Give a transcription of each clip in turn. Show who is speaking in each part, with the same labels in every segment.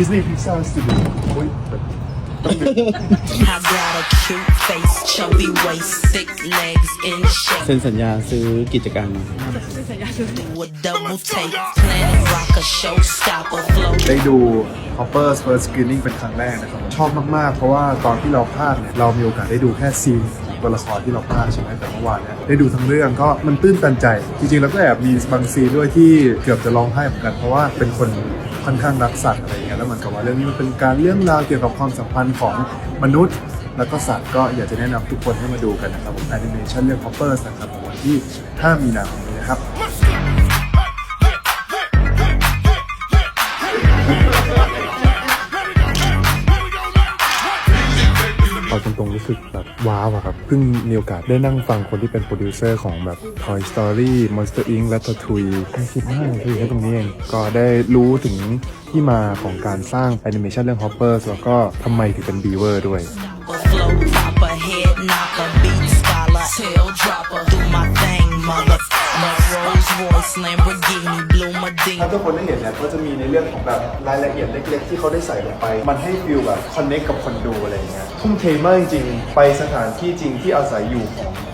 Speaker 1: Disney Pixar Studio โอ้ย
Speaker 2: I got a cute face, chubby waist, thick legs in shape.
Speaker 3: เซ็นสัญญาซื้อกิจการ
Speaker 2: Do a double take, planet rock a showstopper flow.
Speaker 1: ได้ดู Hopper's First Screening เป็นครั้งแรกนะครับชอบมากๆเพราะว่าตอนที่เราพากย์เนี่ยเรามีโอกาสได้ดูแค่ซีนตัวละครที่เราพากย์ใช่ไหมแต่เมื่อวานเนี่ยได้ดูทั้งเรื่องก็มันตื้นตันใจจริงๆแล้วก็แอบมีบางซีนด้วยที่เกือบจะร้องไห้เหมือนกันเพราะว่าเป็นคนค่อนข้างรักสัตว์อะไรอย่างเงี้ยแล้วเหมือนกับว่าเรื่องนี้มันเป็นการเรื่องราวเกี่ยวกับความสัมพันธ์ของมนุษย์แล้วก็สัตว์ก็อยากจะแนะนำทุกคนให้มาดูกันนะครับผมแอนิเมชันเรื่อง Hoppers นะครับวันที่5 มีนาคมนี้นะครับเอาตรงๆรู้สึกแบบว้าวอะครับเพิ่งมีโอกาสได้นั่งฟังคนที่เป็นโปรดิวเซอร์ของแบบ Toy Story Monster Inc. และ Ratatouille แค่คิดมากคือแค่ตรงนี้เองก็ได้รู้ถึงที่มาของการสร้างแอนิเมชันเรื่อง Hoppers แล้วก็ทำไมถึงเป็น Beaver ด้วย
Speaker 2: Flow, pop a head, knock a beat, scholar, tail dropper, do my thing, mother. Rolls Royce, Lamborghini, Blue Medina.
Speaker 1: ถ้าทุกคนได้เห็นเนี่ยก็จะมีในเรื่องของแบบรายละเอียดเล็กๆที่เขาได้ใส่ลงไปมันให้ฟีลแบบคอนเนคกับคนดูอะไรอย่างเงี้ยทุ่มเทมากจริงๆไปสถานที่จริงที่อาศัยอยู่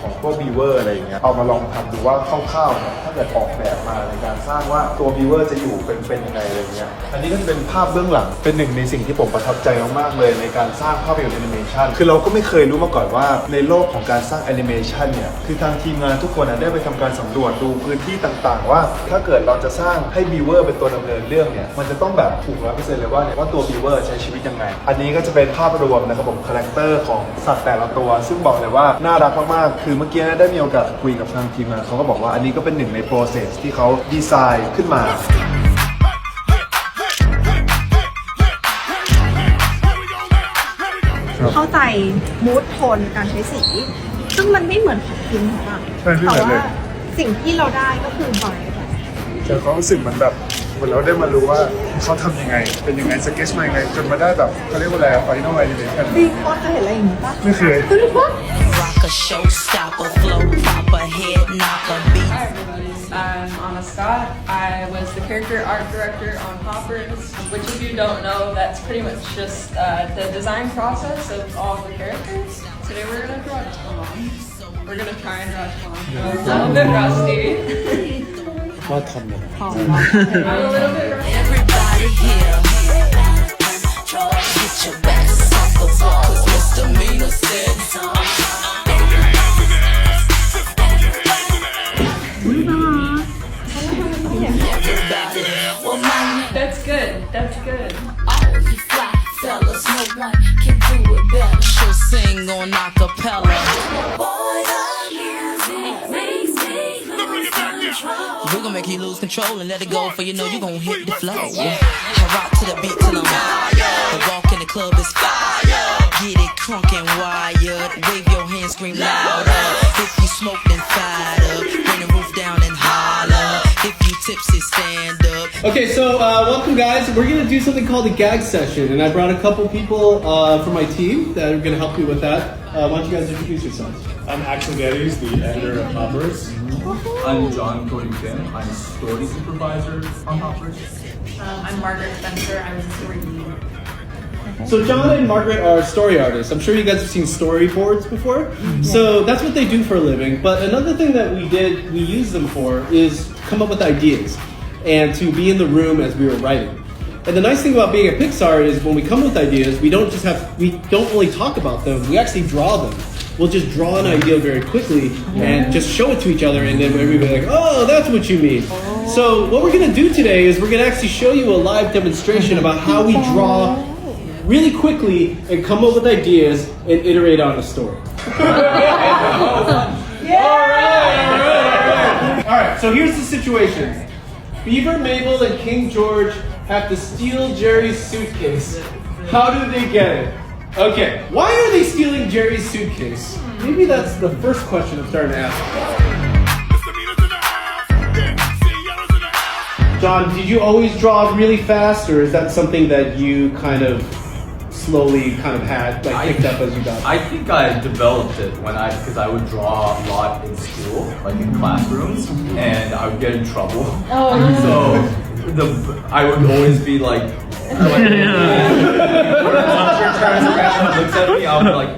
Speaker 1: ของพวกบีเวอร์อะไรอย่างเงี้ยเอามาลองทำดูว่าคร่าวๆเนี่ยถ้าเกิดออกแบบมาในการสร้างว่าตัวบีเวอร์จะอยู่เป็นยังไงอะไรเงี้ยอันนี้ก็จะเป็นภาพเบื้องหลังเป็นหนึ่งในสิ่งที่ผมประทับใจมากๆเลยในการสร้างภาพยนตร์แอนิเมชันคือเราก็ไม่เคยรู้มาก่อนว่าในโลกของการสร้างแอนิเมชันเนี่ยคือทางทีมงานทุกคนได้ไปทำการสำรวจดูพื้นที่ต่างๆว่าถ้าเกิดเราจะสร้างให้บีเวอร์เป็นตัวดำเนินเรื่องเนี่ยมันจะต้องแบบถูก100%เลยว่าตัวบีเวอร์ใช้ชีวิตยังไงอันนี้ก็จะเป็นภาพรวมนะครับผมคาแรคเตอร์ของสัตว์แต่ละตัวซึ่งบอกเลยว่าน่ารักมากๆคือเมื่อกี้ได้มีโอกาสคุยกับทางทีมงานเขาก็บอกว่าอันนี้ก็เป็นหนึ่งใน process ที่เขาดีไซน์ขึ้นมา
Speaker 4: เข้าใจมูดโทนการใช้สีซึ่งมันไม่เหมือนของจริงค่ะแต่ว่าสิ่งที่เราได้ก็คือไวท์
Speaker 1: แต่เขารู้สึกเหมือนแบบเหมือนเราได้มารู้ว่าเขาทำยังไงเป็นยังไงสเก็ตมายังไงจนมาได้แบบเขาเรียกว่าอะไรไฟนอลแอนิเมชั่น
Speaker 4: ดีโคตรเคยเห็นอะไรอย่างนี้ปะ
Speaker 1: ไม่เคย
Speaker 2: Rock a showstopper, flow, pop a head, knock a beat.
Speaker 5: Hi everybody, I'm Anna Scott. I was the character art director on Hoppers, which if you don't know, that's pretty much just the design process of all the characters. Today we're gonna draw Tom. We're gonna try and draw Tom. I'm a little bit rusty.
Speaker 3: ว่าทำเลย
Speaker 5: I'm a little bit rusty.
Speaker 2: Everybody here, get your backs off the wall, 'cause misdemeanor said so.
Speaker 5: That's good, that's good.
Speaker 2: All you fly fellas, no one can do it better. She'll sing on acapella. We're gonna make you lose control and let it go, for you know you gon' hit the flow. I rock to the beat till I'm wired. The walk in the club is fire. Get it crunk and wired. Wave your hands, scream louder. If you smoke, then fired up. Bring the roof down and holler. If you tipsy, stand up.
Speaker 6: Okay, so welcome guys. We're gonna do something called a gag session, and I brought a couple people from my team that are gonna help me with that. Why don't you guys introduce yourselves?
Speaker 7: I'm Axel Geddes, the editor of Hoppers. I'm John Cody Kim. I'm a story supervisor on Hoppers.
Speaker 5: I'm Margaret Spencer. I was a story lead.
Speaker 6: So John and Margaret are story artists. I'm sure you guys have seen storyboards before. So that's what they do for a living. But another thing that we use them for is come up with ideas and to be in the room as we were writing. And the nice thing about being at Pixar is when we come with ideas, we don't only talk about them, we actually draw them. We'll just draw an idea very quickly and just show it to each other, and then everybody like, oh, that's what you mean. So what we're gonna do today is we're gonna actually show you a live demonstration about how we draw really quickly and come up with ideas and iterate on a story. All right, so here's the situation. Beaver, Mabel, and King George have to steal Jerry's suitcase. How do they get it? Okay, why are they stealing Jerry's suitcase? Maybe that's the first question I'm starting to ask. John, did you always draw really fast, or is that something that you kind of slowly had, like picked up as you got?
Speaker 7: I think I developed it because I would draw a lot in school, like in classrooms, and I would get in trouble. So I would always be like turns around and looks at me, I'm like,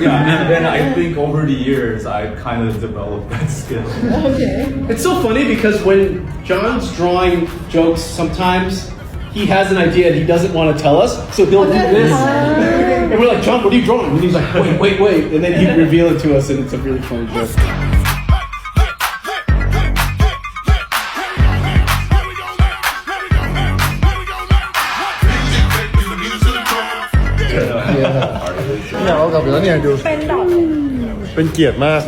Speaker 7: yeah. And then I think over the years, I kind of developed that skill.
Speaker 6: It's so funny because when John's drawing jokes, sometimes he has an idea and he doesn't want to tell us, so he'll do this. And we're like, John, what are you drawing? And he's like, wait. And then he'd reveal it to us, and it's a really funny joke.
Speaker 1: เป็นเกียรติมาก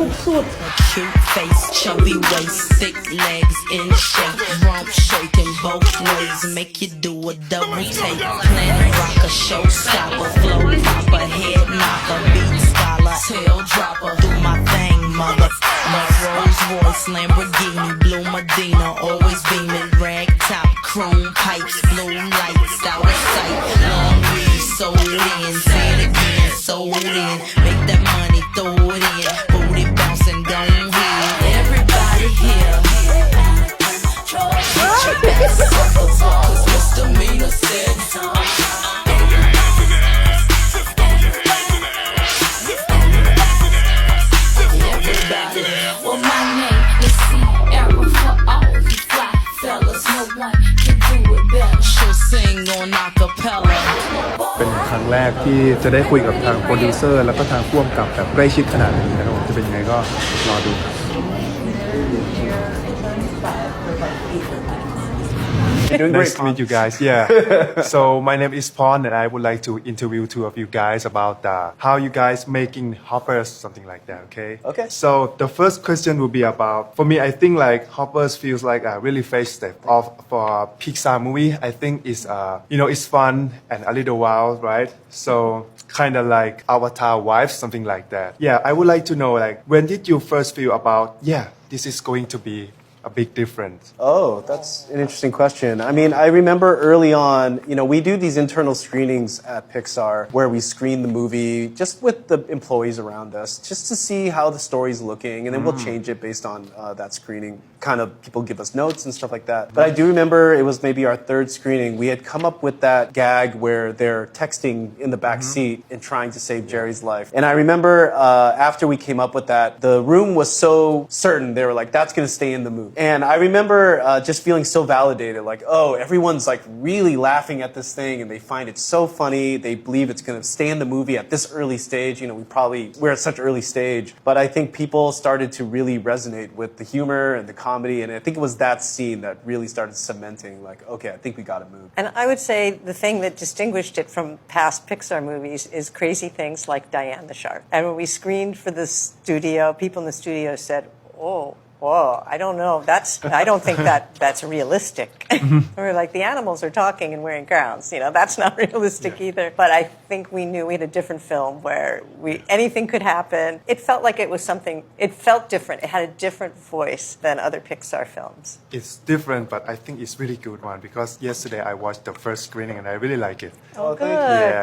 Speaker 2: Cute face, chubby waist, thick legs in shape, rump shaking both ways, make you do a double take. Planet rocker, showstopper, flow popper, head knocker, beat scholar, tail dropper. Do my thing, mother. My Rolls Royce, Lamborghini, blue Medina, always beaming, rag top, chrome pipes, blue lights, out of sight. Long weed, sold in, say it again, sold in. Make that money, throw it in, booty bouncing, don't hear. Everybody here. Cause misdemeanor said everybody.
Speaker 8: Well, my name is Sierra for all you fly fellas. No one can do it better.
Speaker 2: She'll sing on acapella.
Speaker 1: เป็นครั้งแรกที่จะได้คุยกับทางโปรดิวเซอร์แล้วก็ทางผู้กำกับแบบใกล้ชิดขนาดนี้นะครับผมจะเป็นยังไงก็รอดูครับ
Speaker 6: You're doing
Speaker 1: Nice
Speaker 6: great,
Speaker 1: to meet you guys. Yeah. So my name is Pon, and I would like to interview two of you guys about how you guys making hoppers, something like that. Okay.
Speaker 6: Okay.
Speaker 1: So the first question will be about, for me, I think like hoppers feels like a really first step of for a Pixar movie. I think it's it's fun and a little wild, right? So kind of like Avatar vibes, something like that. Yeah. I would like to know like when did you first feel about this is going to be a big difference?
Speaker 6: Oh, that's an interesting question. I mean, I remember early on, we do these internal screenings at Pixar where we screen the movie just with the employees around us, just to see how the story's looking, and then we'll change it based on that screening. Kind of people give us notes and stuff like that. But I do remember it was maybe our third screening. We had come up with that gag where they're texting in the back seat and trying to save Jerry's life. And I remember after we came up with that, the room was so certain. They were like, that's going to stay in the movie. And I remember just feeling so validated, like, oh, everyone's like really laughing at this thing and they find it so funny. They believe it's going to stay in the movie at this early stage. We're at such early stage. But I think people started to really resonate with the humor and the comedy. And I think it was that scene that really started cementing, like, okay, I think we got to move.
Speaker 9: And I would say the thing that distinguished it from past Pixar movies is crazy things like Diane the Shark. And when we screened for the studio, people in the studio said, oh, whoa, I don't know. I don't think that's realistic. Or like the animals are talking and wearing crowns. That's not realistic either. But I think we knew we had a different film where anything could happen. It felt like it was something. It felt different. It had a different voice than other Pixar films.
Speaker 1: It's different, but I think it's really good one because yesterday I watched the first screening and I really like it.
Speaker 9: Oh, good.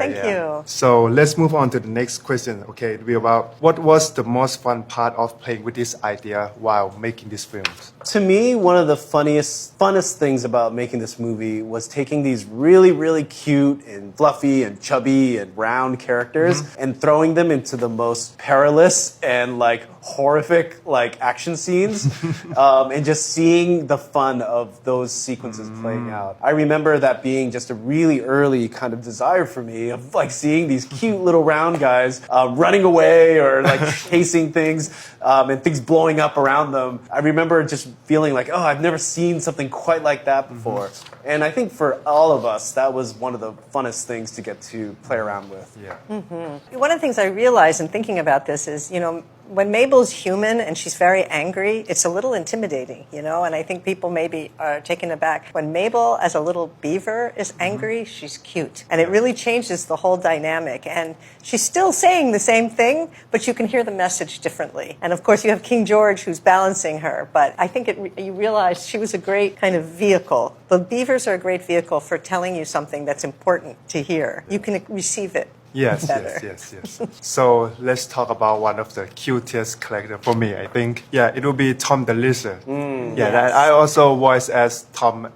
Speaker 9: Thank you.
Speaker 1: So let's move on to the next question. Okay, it'll be about what was the most fun part of playing with this idea while making these films?
Speaker 6: To me, one of the funnest things about making this movie was taking these really, really cute and fluffy and chubby and round characters and throwing them into the most perilous and like horrific like action scenes and just seeing the fun of those sequences playing out. I remember that being just a really early kind of desire for me of like seeing these cute little round guys running away or like chasing things and things blowing up around them. I remember just feeling like, oh, I've never seen something quite like that before. And I think for all of us, that was one of the funnest things to get to play around with.
Speaker 1: Yeah.
Speaker 9: One of the things I realized in thinking about this is, when Mabel's human and she's very angry, it's a little intimidating, and I think people maybe are taken aback. When Mabel, as a little beaver, is angry, she's cute. And it really changes the whole dynamic. And she's still saying the same thing, but you can hear the message differently. And of course, you have King George who's balancing her. But I think you realize she was a great kind of vehicle. The beavers are a great vehicle for telling you something that's important to hear. You can receive it
Speaker 1: Yes,
Speaker 9: better.
Speaker 1: yes. So let's talk about one of the cutest character for me. I think, yeah, it will be Tom the Lizard. Yeah, that I also voice as Tom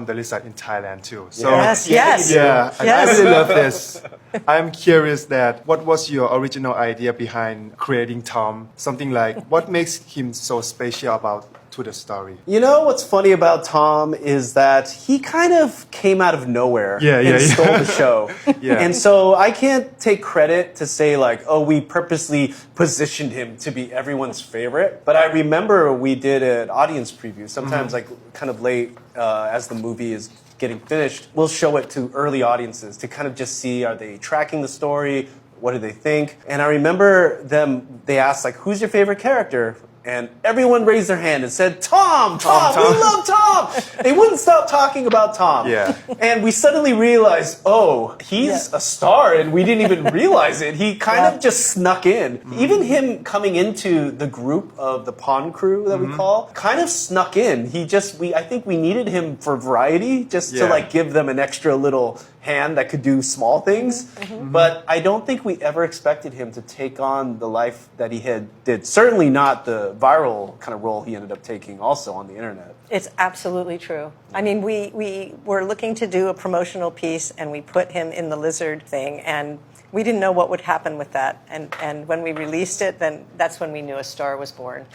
Speaker 1: the Lizard in Thailand too. So
Speaker 9: Yes.
Speaker 1: yeah, and I
Speaker 9: Yes.
Speaker 1: really love this. I'm curious that what was your original idea behind creating Tom? Something like what makes him so special about to the story?
Speaker 6: You know what's funny about Tom is that he kind of came out of nowhere and stole the show.
Speaker 1: Yeah.
Speaker 6: And so I can't take credit to say like, oh, we purposely positioned him to be everyone's favorite. But I remember we did an audience preview, sometimes like kind of late as the movie is getting finished. We'll show it to early audiences to kind of just see, are they tracking the story? What do they think? And I remember they asked like, who's your favorite character? And everyone raised their hand and said, Tom, we love Tom. They wouldn't stop talking about Tom.
Speaker 1: Yeah.
Speaker 6: And we suddenly realized, oh, he's a star and we didn't even realize it. He kind of just snuck in. Even him coming into the group of the pawn crew that we call, kind of snuck in. I think we needed him for variety, just to
Speaker 1: Yeah.
Speaker 6: like give them an extra little hand that could do small things. But I don't think we ever expected him to take on the life that he did. Certainly not the viral kind of role he ended up taking also on the internet.
Speaker 9: It's absolutely true. I mean, we were looking to do a promotional piece, and we put him in the lizard thing, and we didn't know what would happen with that. And when we released it, then that's when we knew a star was born.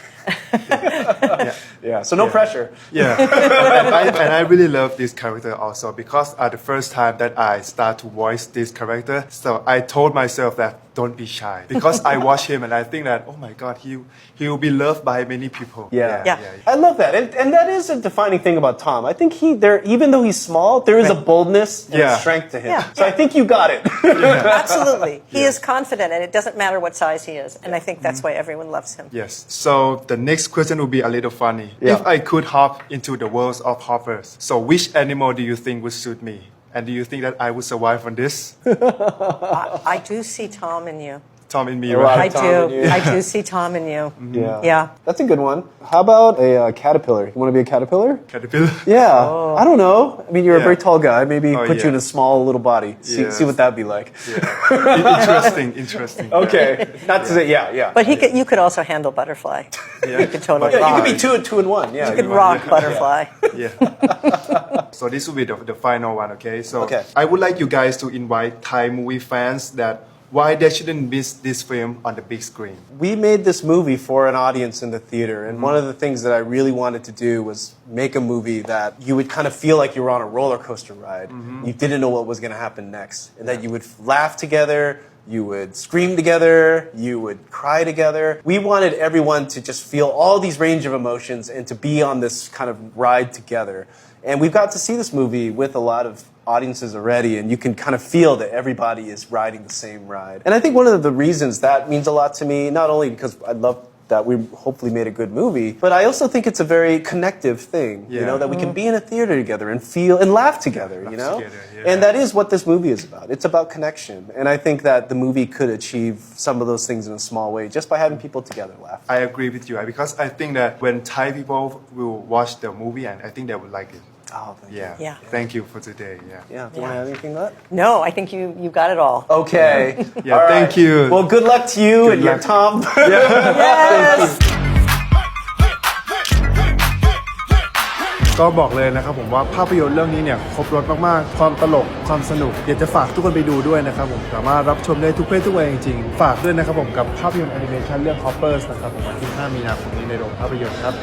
Speaker 6: Yeah, so no pressure.
Speaker 1: Yeah, and I really love this character also because at the first time that I start to voice this character, so I told myself that don't be shy because I watch him and I think that oh my God, he will be loved by many people.
Speaker 6: Yeah. I love that, and that is a defining thing about Tom. I think even though he's small, there is a boldness and a strength to him.
Speaker 9: Yeah.
Speaker 6: So I think you got it.
Speaker 9: Absolutely. He is confident, and it doesn't matter what size he is. And I think that's why everyone loves him.
Speaker 1: Yes. So the next question will be a little funny.
Speaker 6: Yeah.
Speaker 1: If I could hop into the world of hoppers, so which animal do you think would suit me? And do you think that I would survive on this?
Speaker 9: I do see Tom in you.
Speaker 1: Tom in me,
Speaker 6: A lot
Speaker 1: right?
Speaker 9: I
Speaker 6: Tom
Speaker 9: do.
Speaker 6: in you.
Speaker 9: I do see Tom in you. Yeah.
Speaker 6: That's a good one. How about a caterpillar? You want to be a caterpillar?
Speaker 1: Caterpillar.
Speaker 6: Yeah. I don't know. I mean, you're a
Speaker 1: Yeah.
Speaker 6: very tall guy. Maybe
Speaker 1: Oh,
Speaker 6: put you in
Speaker 1: yeah.
Speaker 6: a small little body. See what that'd be like.
Speaker 1: Interesting.
Speaker 6: Okay. Not to say, yeah.
Speaker 9: But you could also handle butterfly. You could totally
Speaker 6: Yeah, you
Speaker 9: rock.
Speaker 6: could be two in one. Yeah.
Speaker 9: You could rock butterfly.
Speaker 1: Yeah. So this will be the final one, okay? So
Speaker 6: Okay.
Speaker 1: I would like you guys to invite Thai movie fans that why they shouldn't miss this film on the big screen.
Speaker 6: We made this movie for an audience in the theater, and one of the things that I really wanted to do was make a movie that you would kind of feel like you were on a roller coaster ride. You didn't know what was going to happen next, and that you would laugh together, you would scream together, you would cry together. We wanted everyone to just feel all these range of emotions and to be on this kind of ride together. And we've got to see this movie with a lot of audiences already, and you can kind of feel that everybody is riding the same ride. And I think one of the reasons that means a lot to me, not only because I love that we hopefully made a good movie, but I also think it's a very connective thing, you know, that we can be in a theater together and feel and laugh together, you know?
Speaker 1: together, yeah.
Speaker 6: And that is what this movie is about. It's about connection. And I think that the movie could achieve some of those things in a small way just by having people together laugh.
Speaker 1: I agree with you because I think that when Thai people will watch the movie, and I think they would like it.
Speaker 6: Oh, thank you.
Speaker 1: Yeah.
Speaker 9: Yeah.
Speaker 1: Thank you for today. Yeah.
Speaker 6: Yeah. Do you want to add anything to that?
Speaker 9: No, I think you got it all.
Speaker 6: Okay.
Speaker 1: Yeah,
Speaker 6: All right.
Speaker 1: thank you.
Speaker 6: Well, good luck to you and your
Speaker 1: luck.
Speaker 6: Tom.
Speaker 9: Yes.
Speaker 1: ก็บอกเลยนะครับผมว่าภาพยนตร์เรื่องนี้เนี่ยครบรสมากๆความตลกความสนุกอยากจะฝากทุกคนไปดูด้วยนะครับผมสามารถรับชมได้ทุกเพศทุกวัยจริงๆฝากด้วยนะครับผมกับภาพยนตร์แอนิเมชันเรื่อง Hoppers นะครับผมวันที่ 5 มีนาคมนี้ในโรงภาพยนตร์ครับ